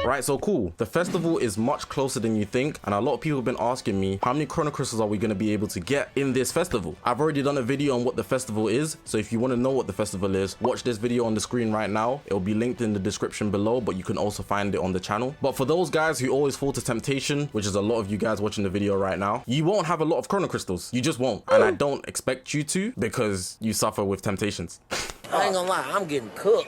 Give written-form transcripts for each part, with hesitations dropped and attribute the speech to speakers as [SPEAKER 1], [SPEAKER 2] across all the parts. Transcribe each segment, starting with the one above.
[SPEAKER 1] Right, so cool. The festival is much closer than you think, and a lot of people have been asking me, how many Chrono Crystals are we going to be able to get in this festival? I've already done a video on what the festival is, so if you want to know what the festival is, watch this video on the screen right now. It'll be linked in the description below, but you can also find it on the channel. But for those guys who always fall to temptation, which is a lot of you guys watching the video right now, you won't have a lot of Chrono Crystals. You just won't. And I don't expect you to, because you suffer with temptations.
[SPEAKER 2] I ain't gonna lie, I'm getting cooked.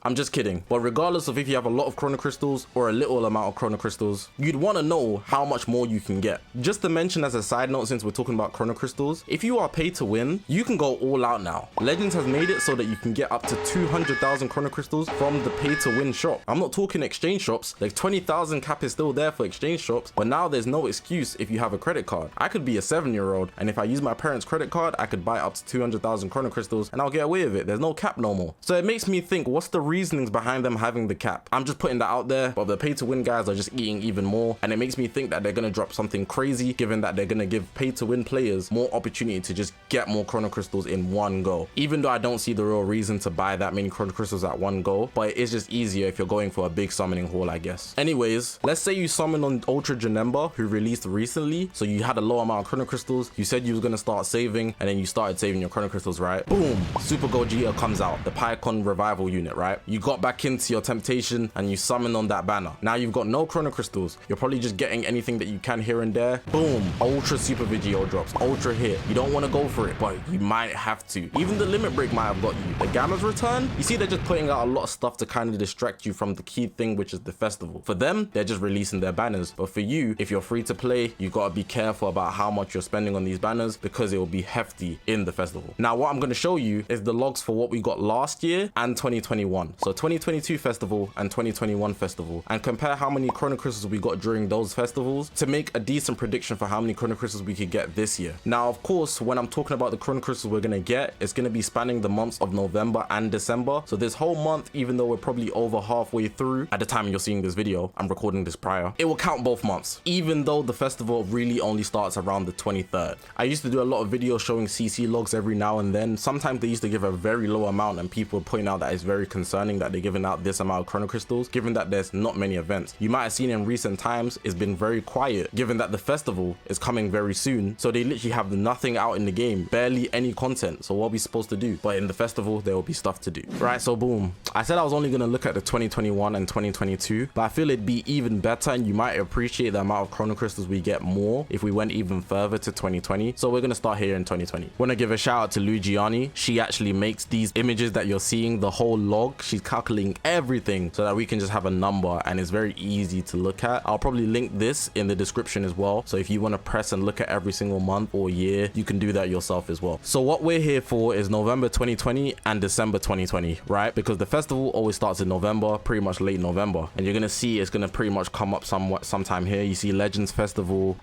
[SPEAKER 1] I'm just kidding. But regardless of if you have a lot of Chrono Crystals or a little amount of Chrono Crystals, you'd want to know how much more you can get. Just to mention as a side note, since we're talking about Chrono Crystals, if you are paid to win, you can go all out now. Legends has made it so that you can get up to 200,000 Chrono Crystals from the pay to win shop. I'm not talking exchange shops. Like 20,000 cap is still there for exchange shops, but now there's no excuse if you have a credit card. I could be a 7-year-old, and if I use my parents' credit card, I could buy up to 200,000 Chrono Crystals and I'll get away with it. There's no cap no more. So it makes me think, what's the reasonings behind them having the cap? I'm just putting that out there, but the pay to win guys are just eating even more, and it makes me think that they're gonna drop something crazy, given that they're gonna give pay to win players more opportunity to just get more Chrono Crystals in one go. Even though I don't see the real reason to buy that many Chrono Crystals at one go, but it is just easier if you're going for a big summoning haul, I guess. Anyways, let's say you summon on Ultra Janemba, who released recently, so you had a low amount of Chrono Crystals, you said you was gonna start saving, and then you started saving your Chrono Crystals, right? Boom, Super Gogeta comes out, the Pycon revival unit, right? You got back into your temptation and you summon on that banner. Now you've got no Chrono Crystals. You're probably just getting anything that you can here and there. Boom, Ultra Super Vegito drops, Ultra hit. You don't want to go for it, but you might have to. Even the Limit Break might have got you. The Gamma's return, you see they're just putting out a lot of stuff to kind of distract you from the key thing, which is the festival. For them, they're just releasing their banners. But for you, if you're free to play, you got to be careful about how much you're spending on these banners, because it will be hefty in the festival. Now, what I'm going to show you is the logs for what we got last year and 2021. So 2022 festival and 2021 festival, and compare how many Chrono Crystals we got during those festivals to make a decent prediction for how many Chrono Crystals we could get this year. Now, of course, when I'm talking about the Chrono Crystals we're going to get, it's going to be spanning the months of November and December. So this whole month, even though we're probably over halfway through at the time you're seeing this video, I'm recording this prior, it will count both months, even though the festival really only starts around the 23rd. I used to do a lot of videos showing CC logs every now and then. Sometimes they used to give a very low amount, and people point out that it's very concerning that they're giving out this amount of Chrono Crystals, given that there's not many events. You might have seen in recent times it's been very quiet, given that the festival is coming very soon, so they literally have nothing out in the game, barely any content. So what are we supposed to do? But in the festival there will be stuff to do, right? So boom, I said I was only going to look at the 2021 and 2022, but I feel it'd be even better, and you might appreciate the amount of Chrono Crystals we get more if we went even further to 2020. So we're going to start here in 2020. Want to give a shout out to Lugiani. She actually makes these images that you're seeing, the whole log. She's calculating everything so that we can just have a number, and it's very easy to look at. I'll probably link this in the description as well, so if you want to press and look at every single month or year, you can do that yourself as well. So what we're here for is November 2020 and December 2020, right? Because the festival always starts in November, pretty much late November, and you're gonna see it's gonna pretty much come up sometime here. You see Legends Festival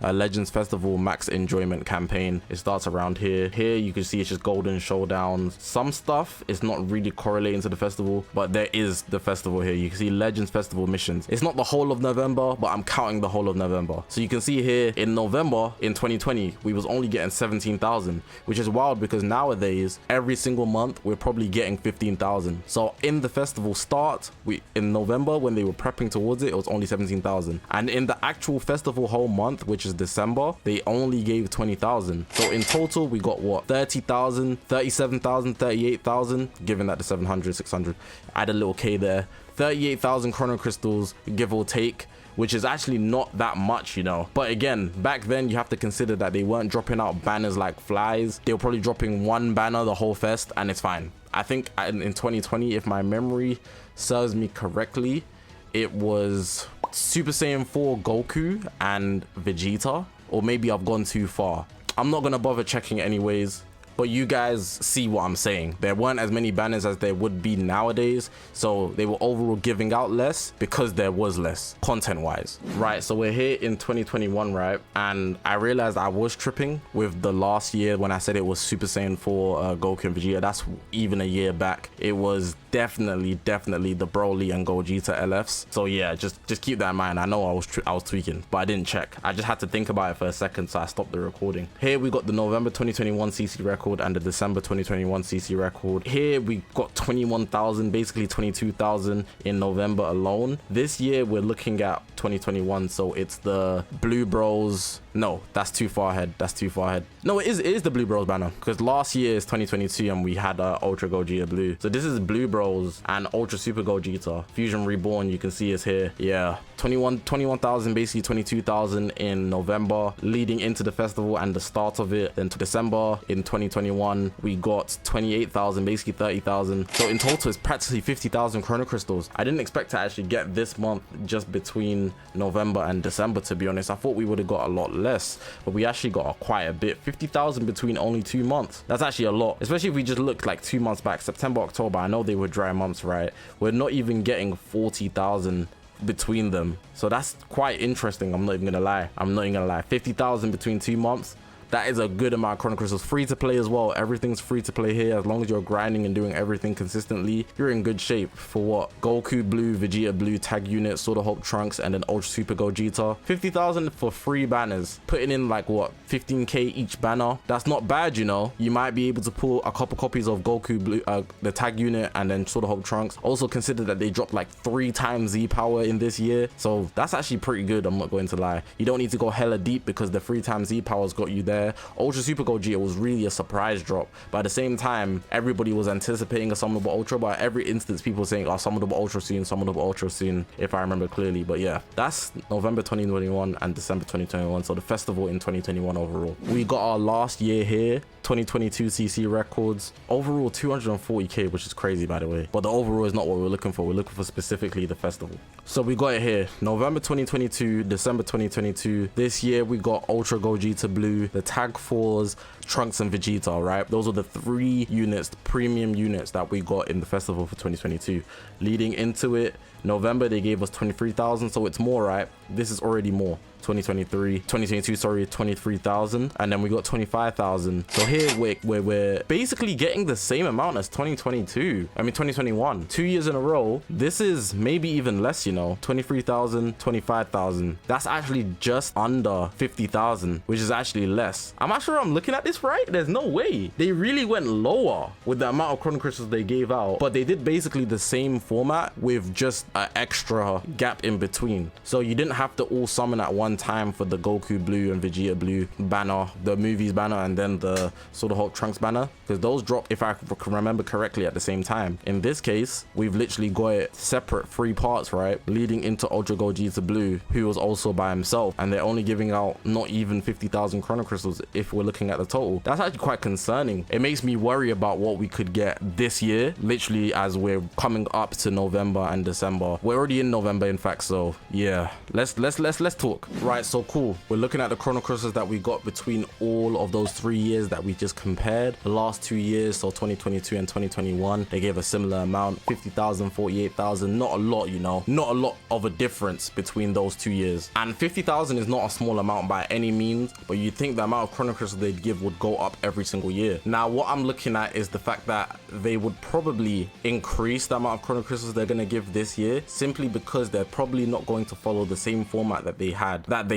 [SPEAKER 1] Max Enjoyment Campaign. It starts around here. Here you can see it's just Golden Showdown. Some stuff is not really correlating to the festival, but there is the festival here. You can see Legends Festival missions. It's not the whole of November, but I'm counting the whole of November. So you can see here in November in 2020, we was only getting 17,000, which is wild because nowadays, every single month, we're probably getting 15,000. So in the festival start, in November, when they were prepping towards it, it was only 17,000. And in the actual festival whole month, which is December, they only gave 20,000. So in total, we got what? 30,000, 37,000, 38,000, given that the 700, 600, add a little K there. 38,000 Chrono Crystals, give or take, which is actually not that much, you know. But again, back then you have to consider that they weren't dropping out banners like flies. They were probably dropping one banner the whole fest, and it's fine. I think in 2020, if my memory serves me correctly, it was Super Saiyan 4 Goku and Vegeta, or maybe I've gone too far. I'm not gonna bother checking anyways. But you guys see what I'm saying. There weren't as many banners as there would be nowadays, so they were overall giving out less because there was less content wise. Right, so we're here in 2021, right? And I realized I was tripping with the last year when I said it was Super Saiyan 4 Goku and Vegeta. That's even a year back. It was definitely the Broly and Gogeta LFs. So yeah, just keep that in mind. I know I was tweaking, but I didn't check. I just had to think about it for a second, so I stopped the recording. Here we got the November 2021 CC record and the December 2021 CC record. Here we got 21,000, basically 22,000 in November alone. This year we're looking at 2021, so it's the Blue Bros. No, that's too far ahead. No, it is the Blue Bros banner, because last year is 2022 and we had Ultra Gogeta Blue. So this is Blue Bros and Ultra Super Gogeta. Fusion Reborn, you can see is here. Yeah, 21,000, basically 22,000 in November leading into the festival and the start of it. Then to December in 2021 we got 28,000, basically 30,000. So in total it's practically 50,000 Chrono Crystals. I didn't expect to actually get this month just between November and December, to be honest. I thought we would have got a lot less, but we actually got quite a bit. 50,000 between only 2 months. That's actually a lot, especially if we just look like 2 months back, September, October. I know they were dry months, right? We're not even getting 40,000 between them, so that's quite interesting. I'm not even gonna lie. 50,000 between 2 months. That is a good amount of Chrono Crystals. Free to play as well. Everything's free to play here. As long as you're grinding and doing everything consistently, you're in good shape for what? Goku Blue, Vegeta Blue, Tag Unit, Sword of Hope Trunks, and then Ultra Super Gogeta. 50,000 for free banners. Putting in like what? 15k each banner. That's not bad, you know. You might be able to pull a couple copies of Goku Blue, the Tag Unit, and then Sword of Hope Trunks. Also consider that they dropped like 3 times Z power in this year. So that's actually pretty good, I'm not going to lie. You don't need to go hella deep because the 3 times Z power's got you there. Ultra Super Gogeta was really a surprise drop, but at the same time everybody was anticipating a summonable Ultra. But every instance people were saying, oh, summonable Ultra soon, if I remember clearly. But yeah, that's November 2021 and December 2021, so the festival in 2021 overall. We got our last year here, 2022 CC records. Overall 240k, which is crazy by the way, but the overall is not what we're looking for. We're looking for specifically the festival. So we got it here, November 2022, December 2022. This year we got Ultra Gogeta Blue, the Tag 4s, Trunks, and Vegeta, right? Those are the 3 units, the premium units that we got in the festival for 2022. Leading into it, November they gave us 23,000, so it's more, right? This is already more. 2022, sorry, 23,000, and then we got 25,000. So here we're basically getting the same amount as 2021. 2 years in a row. This is maybe even less, you know. 23,000, 25,000. That's actually just under 50,000, which is actually less. I'm not sure I'm looking at this right. There's no way. They really went lower with the amount of Chrono Crystals they gave out, but they did basically the same format with just an extra gap in between. So you didn't have to all summon at one time for the Goku Blue and Vegeta Blue banner, the movies banner, and then the Sword of Hope Trunks banner, because those drop, if I can remember correctly, at the same time. In this case, we've literally got it separate 3 parts, right, leading into Ultra Gogeta Blue, who was also by himself, and they're only giving out not even 50,000 Chrono Crystals if we're looking at the total. That's actually quite concerning. It makes me worry about what we could get this year, literally as we're coming up to November and December. We're already in November, in fact, so yeah, let's talk. Right, so cool. We're looking at the Chrono Crystals that we got between all of those 3 years that we just compared. The last 2 years, so 2022 and 2021, they gave a similar amount, 50,000, 48,000. Not a lot, you know, not a lot of a difference between those 2 years. And 50,000 is not a small amount by any means, but you think the amount of Chrono Crystals they'd give would go up every single year. Now, what I'm looking at is the fact that they would probably increase the amount of Chrono Crystals they're going to give this year, simply because they're probably not going to follow the same format that they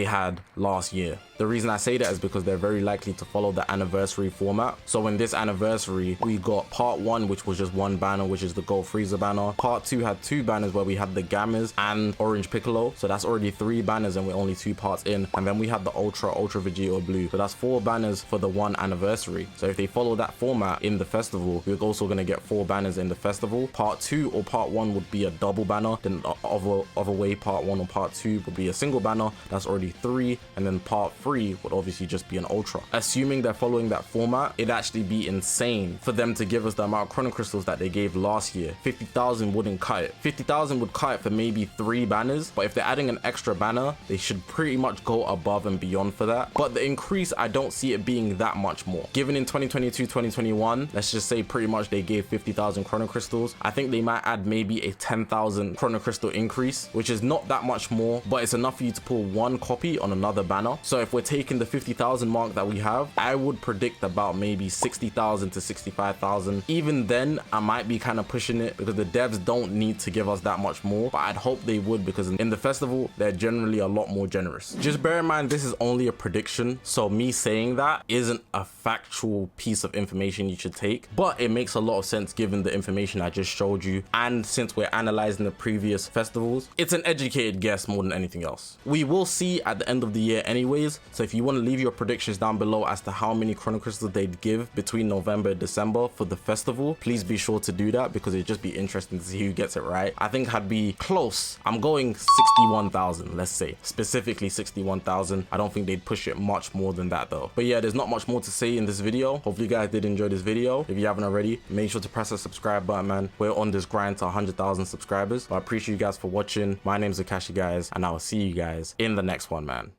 [SPEAKER 1] had last year. The reason I say that is because they're very likely to follow the anniversary format. So in this anniversary, we got part 1, which was just 1 banner, which is the Gold Frieza banner. Part 2 had 2 banners where we had the Gammas and Orange Piccolo. So that's already 3 banners and we're only 2 parts in. And then we had the Ultra Vegeta Blue. So that's 4 banners for the 1 anniversary. So if they follow that format in the festival, we're also going to get 4 banners in the festival. Part 2 or part 1 would be a double banner. Then the other way, part 1 or part 2 would be a single banner. That's already 3. And then part 3 would obviously just be an Ultra. Assuming they're following that format, it'd actually be insane for them to give us the amount of Chrono Crystals that they gave last year. 50,000 wouldn't cut it. 50,000 would cut it for maybe 3 banners, but if they're adding an extra banner, they should pretty much go above and beyond for that. But the increase, I don't see it being that much more. Given in 2022, 2021, let's just say pretty much they gave 50,000 Chrono Crystals, I think they might add maybe a 10,000 Chrono Crystal increase, which is not that much more, but it's enough for you to pull 1 copy on another banner. So if we're we're taking the 50,000 mark that we have, I would predict about maybe 60,000 to 65,000. Even then, I might be kind of pushing it because the devs don't need to give us that much more, but I'd hope they would, because in the festival, they're generally a lot more generous. Just bear in mind, this is only a prediction, so me saying that isn't a factual piece of information you should take, but it makes a lot of sense given the information I just showed you, and since we're analyzing the previous festivals, it's an educated guess more than anything else. We will see at the end of the year anyways, so if you want to leave your predictions down below as to how many Chrono Crystals they'd give between November and December for the festival, please be sure to do that, because it'd just be interesting to see who gets it right. I think I'd be close. I'm going 61,000, let's say, specifically 61,000. I don't think they'd push it much more than that though. But yeah, there's not much more to say in this video. Hopefully you guys did enjoy this video. If you haven't already, make sure to press the subscribe button, man. We're on this grind to 100,000 subscribers. But I appreciate you guys for watching. My name's Zakashi, guys, and I will see you guys in the next one, man.